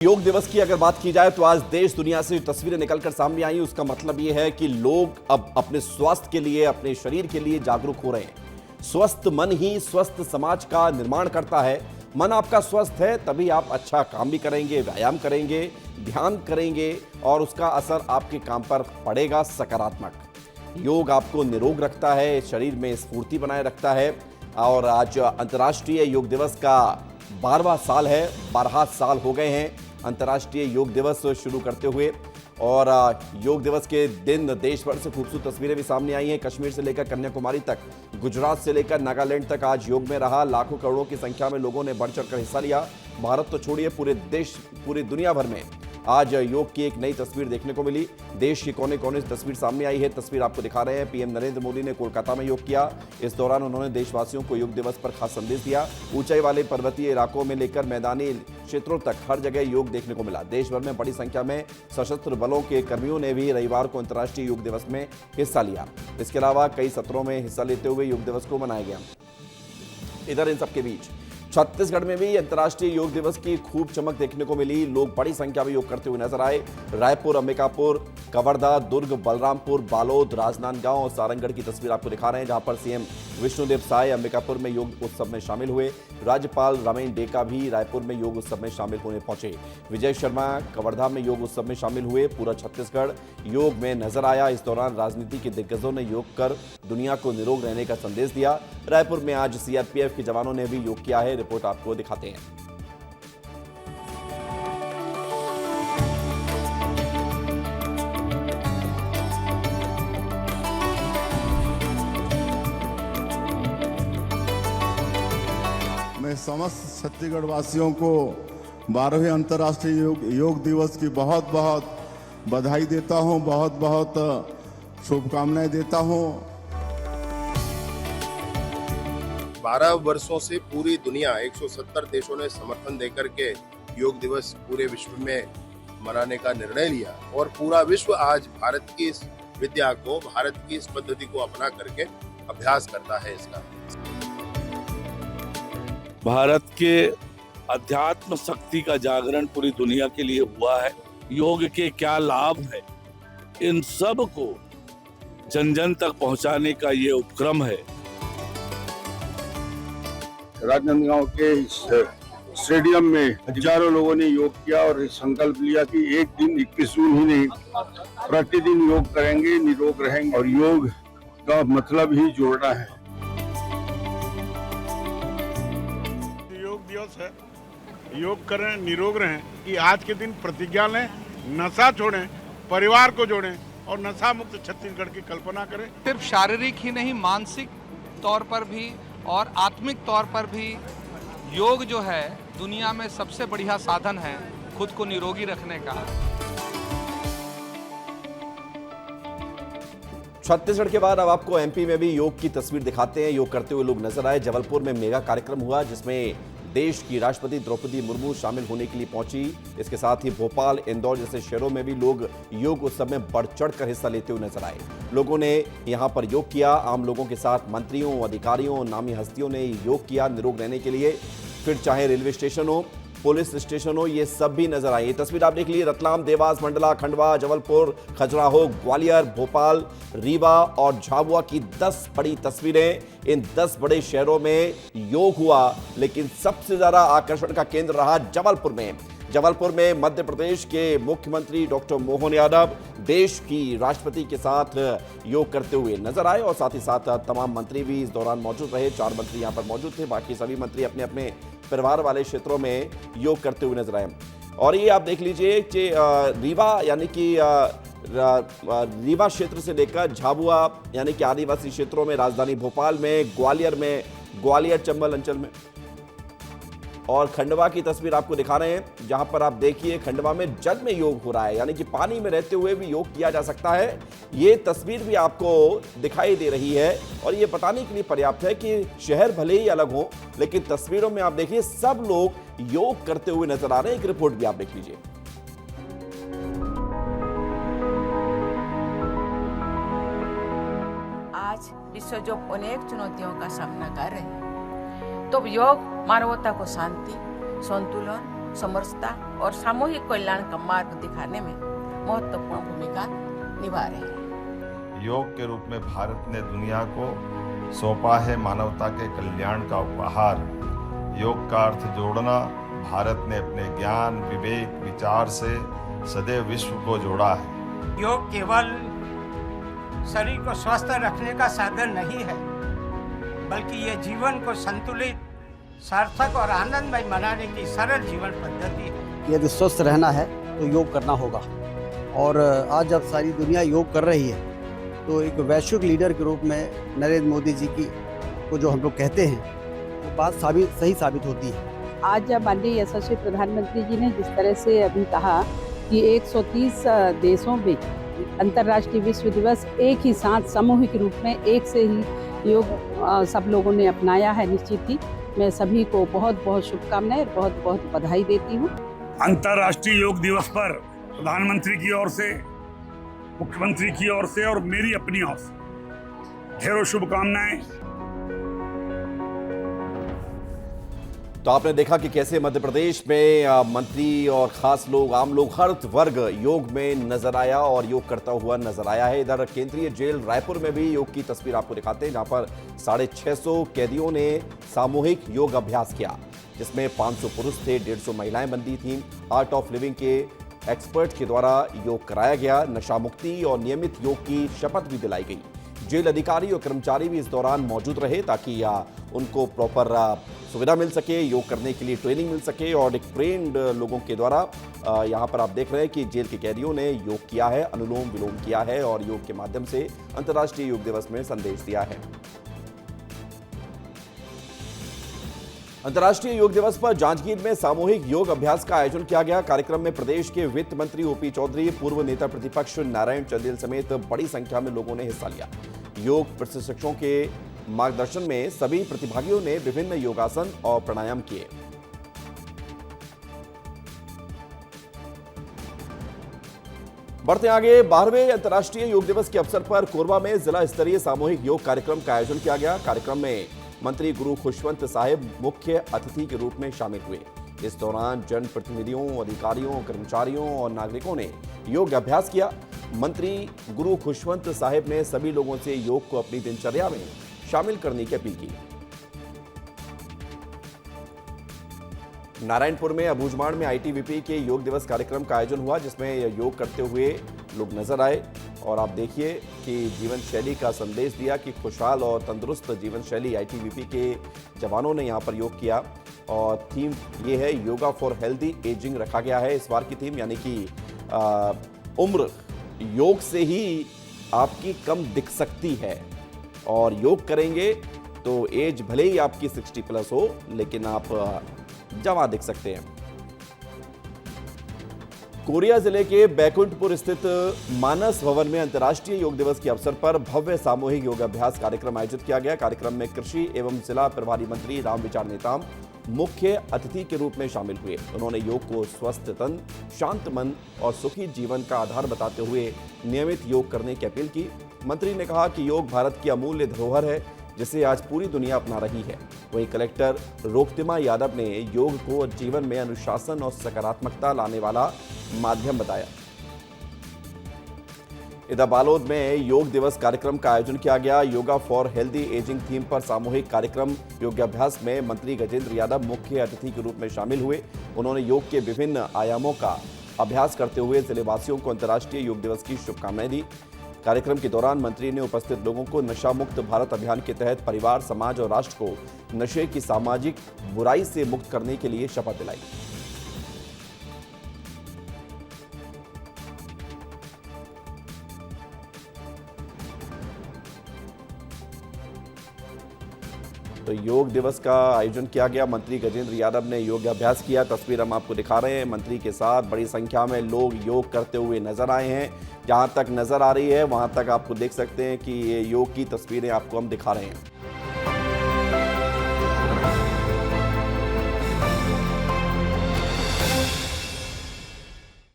योग दिवस की अगर बात की जाए तो आज देश दुनिया से जो तस्वीरें निकलकर सामने आई उसका मतलब यह है कि लोग अब अपने स्वास्थ्य के लिए, अपने शरीर के लिए जागरूक हो रहे हैं। स्वस्थ मन ही स्वस्थ समाज का निर्माण करता है। मन आपका स्वस्थ है तभी आप अच्छा काम भी करेंगे, व्यायाम करेंगे, ध्यान करेंगे और उसका असर आपके काम पर पड़ेगा सकारात्मक। योग आपको निरोग रखता है, शरीर में स्फूर्ति बनाए रखता है और आज अंतर्राष्ट्रीय योग दिवस का 12वां साल है। 12 साल हो गए हैं अंतर्राष्ट्रीय योग दिवस शुरू करते हुए और योग दिवस के दिन देश भर से खूबसूरत तस्वीरें भी सामने आई हैं। कश्मीर से लेकर कन्याकुमारी तक, गुजरात से लेकर नागालैंड तक आज योग में रहा। लाखों करोड़ों की संख्या में लोगों ने बढ़ चढ़कर हिस्सा लिया। भारत तो छोड़िए, पूरे देश, पूरी दुनिया भर में आज योग की एक नई तस्वीर देखने को मिली। देश के कोने कोने से तस्वीर सामने आई है। तस्वीर आपको दिखा रहे हैं। पीएम नरेंद्र मोदी ने कोलकाता में योग किया। इस दौरान उन्होंने देशवासियों को योग दिवस पर खास संदेश दिया। ऊंचाई वाले पर्वतीय इलाकों में लेकर मैदानी क्षेत्रों तक हर जगह योग देखने को मिला। देश भर में बड़ी संख्या में सशस्त्र बलों के कर्मियों ने भी रविवार को अंतर्राष्ट्रीय योग दिवस में हिस्सा लिया। इसके अलावा कई सत्रों में हिस्सा लेते हुए योग दिवस को मनाया गया। इधर इन सबके बीच छत्तीसगढ़ में भी अंतर्राष्ट्रीय योग दिवस की खूब चमक देखने को मिली। लोग बड़ी संख्या में योग करते हुए नजर आए। रायपुर, अंबिकापुर, कवर्धा, दुर्ग, बलरामपुर, बालोद, राजनांदगांव और सारंगढ़ की तस्वीर आपको दिखा रहे हैं, जहां पर सीएम विष्णुदेव साय अंबिकापुर में योग उत्सव में शामिल हुए। राज्यपाल रमेन डेका भी रायपुर में योग उत्सव में शामिल होने पहुंचे। विजय शर्मा कवर्धा में योग उत्सव में शामिल हुए। पूरा छत्तीसगढ़ योग में नजर आया। इस दौरान राजनीति के दिग्गजों ने योग कर दुनिया को निरोग रहने का संदेश दिया। रायपुर में आज सीआरपीएफ के जवानों ने भी योग किया है। रिपोर्ट आपको दिखाते हैं। मैं समस्त छत्तीसगढ़ वासियों को 12वें अंतर्राष्ट्रीय योग दिवस की बहुत बहुत बधाई देता हूं, बहुत बहुत शुभकामनाएं देता हूं। 12 वर्षों से पूरी दुनिया 170 देशों ने समर्थन देकर के योग दिवस पूरे विश्व में मनाने का निर्णय लिया और पूरा विश्व आज भारत की इस विद्या को, भारत की इस पद्धति को अपना करके अभ्यास करता है। इसका भारत के अध्यात्म शक्ति का जागरण पूरी दुनिया के लिए हुआ है। योग के क्या लाभ है, इन सब को जन जन तक पहुंचाने का ये उपक्रम है। राजनांदगांव के स्टेडियम में हजारों लोगों ने योग किया और संकल्प लिया कि एक दिन 21 जून ही नहीं, प्रतिदिन योग करेंगे, निरोग रहेंगे और योग का मतलब ही जोड़ना है। योग दिवस है, योग करें, निरोग रहें कि आज के दिन प्रतिज्ञा लें, नशा छोड़ें, परिवार को जोड़ें और नशा मुक्त छत्तीसगढ़ की कल्पना करें। सिर्फ शारीरिक ही नहीं, मानसिक तौर पर भी और आत्मिक तौर पर भी योग जो है दुनिया में सबसे बढ़िया साधन है खुद को निरोगी रखने का। छत्तीसगढ़ के बाद अब आपको एमपी में भी योग की तस्वीर दिखाते हैं। योग करते हुए लोग नजर आए। जबलपुर में मेगा कार्यक्रम हुआ जिसमें देश की राष्ट्रपति द्रौपदी मुर्मू शामिल होने के लिए पहुंची। इसके साथ ही भोपाल, इंदौर जैसे शहरों में भी लोग योग उत्सव में बढ़ चढ़कर हिस्सा लेते हुए नजर आए। लोगों ने यहां पर योग किया। आम लोगों के साथ मंत्रियों, अधिकारियों, नामी हस्तियों ने योग किया निरोग रहने के लिए। फिर चाहे रेलवे स्टेशन हो, पुलिस स्टेशन हो, ये सब भी नजर आए। ये तस्वीर आप देख लीजिए। रतलाम, देवास, मंडला, खंडवा, जबलपुर, खजुराहो, ग्वालियर, भोपाल, रीवा और झाबुआ की 10 बड़ी तस्वीरें। इन 10 बड़े शहरों में योग हुआ, लेकिन सबसे ज्यादा आकर्षण का केंद्र रहा जबलपुर में। जबलपुर में मध्य प्रदेश के मुख्यमंत्री डॉक्टर मोहन यादव देश की राष्ट्रपति के साथ योग करते हुए नजर आए और साथ ही साथ तमाम मंत्री भी इस दौरान मौजूद रहे। 4 मंत्री यहां पर मौजूद थे। बाकी सभी मंत्री अपने अपने परिवार वाले क्षेत्रों में योग करते हुए नजर आए। और ये आप देख लीजिए कि रीवा यानी कि रीवा क्षेत्र से लेकर झाबुआ यानी कि आदिवासी क्षेत्रों में, राजधानी भोपाल में, ग्वालियर में, ग्वालियर चंबल अंचल में और खंडवा की तस्वीर आपको दिखा रहे हैं, जहां पर आप देखिए खंडवा में जल में योग हो रहा है, यानी कि पानी में रहते हुए भी योग किया जा सकता है। ये तस्वीर भी आपको दिखाई दे रही है और ये बताने के लिए पर्याप्त है कि शहर भले ही अलग हो, लेकिन तस्वीरों में आप देखिए सब लोग योग करते हुए नजर आ रहे हैं। एक रिपोर्ट भी आप देख लीजिए। आज विश्व जो अनेक चुनौतियों का सामना कर रहे हैं, तो योग मानवता को शांति, संतुलन समरसता और सामूहिक कल्याण का मार्ग दिखाने में महत्वपूर्ण भूमिका निभा रहे हैं। योग के रूप में भारत ने दुनिया को सौंपा है मानवता के कल्याण का उपहार। योग का अर्थ जोड़ना। भारत ने अपने ज्ञान, विवेक, विचार से सदैव विश्व को जोड़ा है। योग केवल शरीर को स्वस्थ रखने का साधन नहीं है, बल्कि ये जीवन को संतुलित, सार्थक और आनंदमय बनाने की सरल जीवन पद्धति है। यदि स्वस्थ रहना है तो योग करना होगा, और आज जब सारी दुनिया योग कर रही है तो एक वैश्विक लीडर के रूप में नरेंद्र मोदी जी की को जो हम लोग कहते हैं वो बात सही साबित होती है। आज जब माननीय यशस्वी प्रधानमंत्री जी ने जिस तरह से अभी कहा कि 130 देशों में अंतर्राष्ट्रीय विश्व दिवस एक ही साथ सामूहिक रूप में एक से ही योग सब लोगों ने अपनाया है, निश्चित ही मैं सभी को बहुत बहुत शुभकामनाएं और बहुत बहुत बधाई देती हूँ। अंतर्राष्ट्रीय योग दिवस पर प्रधानमंत्री की ओर से, मुख्यमंत्री की ओर से और मेरी अपनी ओर से ढेरों शुभकामनाएं। तो आपने देखा कि कैसे मध्य प्रदेश में मंत्री और खास लोग, आम लोग, हर वर्ग योग में नजर आया और योग करता हुआ नजर आया है। इधर केंद्रीय जेल रायपुर में भी योग की तस्वीर आपको दिखाते हैं, जहां पर 650 कैदियों ने सामूहिक योग अभ्यास किया, जिसमें 500 पुरुष थे, 150 महिलाएं बंदी थीं। आर्ट ऑफ लिविंग के एक्सपर्ट के द्वारा योग कराया गया। नशा मुक्ति और नियमित योग की शपथ भी दिलाई गई। जेल अधिकारी और कर्मचारी भी इस दौरान मौजूद रहे ताकि उनको प्रॉपर सुविधा मिल सके, योग करने के लिए ट्रेनिंग मिल सके। और एक ट्रेंड लोगों के द्वारा यहाँ पर आप देख रहे हैं कि जेल के कैदियों ने योग किया है, अनुलोम विलोम किया है और योग के माध्यम से अंतर्राष्ट्रीय योग दिवस में संदेश दिया है। अंतर्राष्ट्रीय योग दिवस पर जांजगीर में सामूहिक योग अभ्यास का आयोजन किया गया। कार्यक्रम में प्रदेश के वित्त मंत्री ओपी चौधरी, पूर्व नेता प्रतिपक्ष नारायण चंदेल समेत बड़ी संख्या में लोगों ने हिस्सा लिया। योग प्रशिक्षकों के मार्गदर्शन में सभी प्रतिभागियों ने विभिन्न योगासन और प्राणायाम किए। बढ़ते आगे, 12वें अंतर्राष्ट्रीय योग दिवस के अवसर पर कोरबा में जिला स्तरीय सामूहिक योग कार्यक्रम का आयोजन किया गया। कार्यक्रम में मंत्री गुरु खुशवंत साहिब मुख्य अतिथि के रूप में शामिल हुए। इस दौरान जनप्रतिनिधियों, अधिकारियों, कर्मचारियों और नागरिकों ने योग अभ्यास किया। मंत्री गुरु खुशवंत साहिब ने सभी लोगों से योग को अपनी दिनचर्या में शामिल करने की अपील की। नारायणपुर में अबूझमाड़ में आईटीबीपी के योग दिवस कार्यक्रम का आयोजन हुआ, जिसमें योग करते हुए लोग नजर आए। और आप देखिए कि जीवन शैली का संदेश दिया कि खुशहाल और तंदुरुस्त जीवन शैली। आईटीबीपी के जवानों ने यहाँ पर योग किया और थीम ये है योगा फॉर हेल्दी एजिंग रखा गया है इस बार की थीम, यानी कि उम्र योग से ही आपकी कम दिख सकती है और योग करेंगे तो एज भले ही आपकी 60 प्लस हो, लेकिन आप जवान दिख सकते हैं। कोरिया जिले के बैकुंठपुर स्थित मानस भवन में अंतर्राष्ट्रीय योग दिवस के अवसर पर भव्य सामूहिक योगाभ्यास कार्यक्रम आयोजित किया गया। कार्यक्रम में कृषि एवं जिला प्रभारी मंत्री रामविचार नेताम मुख्य अतिथि के रूप में शामिल हुए। उन्होंने योग को स्वस्थ तन, शांत मन और सुखी जीवन का आधार बताते हुए नियमित योग करने की अपील की। मंत्री ने कहा कि योग भारत की अमूल्य धरोहर है, जिसे आज पूरी दुनिया अपना रही है। वहीं कलेक्टर रोक्तिमा यादव ने योग को जीवन में अनुशासन और सकारात्मकता लाने वाला माध्यम बताया। इधर बालोद में योग दिवस कार्यक्रम का आयोजन किया गया। Yoga for healthy ageing theme पर सामूहिक कार्यक्रम योगाभ्यास में मंत्री गजेंद्र यादव मुख्य अतिथि के रूप में शामिल हुए। उन्होंने योग के विभिन्न आयामों का अभ्यास करते हुए जिलेवासियों को अंतर्राष्ट्रीय योग दिवस की शुभकामनाएं दी। कार्यक्रम के दौरान मंत्री ने उपस्थित लोगों को नशा मुक्त भारत अभियान के तहत परिवार, समाज और राष्ट्र को नशे की सामाजिक बुराई से मुक्त करने के लिए शपथ दिलाई। तो योग दिवस का आयोजन किया गया। मंत्री गजेंद्र यादव ने योग अभ्यास किया। तस्वीर हम आपको दिखा रहे हैं। मंत्री के साथ बड़ी संख्या में लोग योग करते हुए नजर आए हैं। जहां तक नजर आ रही है वहां तक आपको देख सकते हैं कि ये योग की तस्वीरें आपको हम दिखा रहे हैं।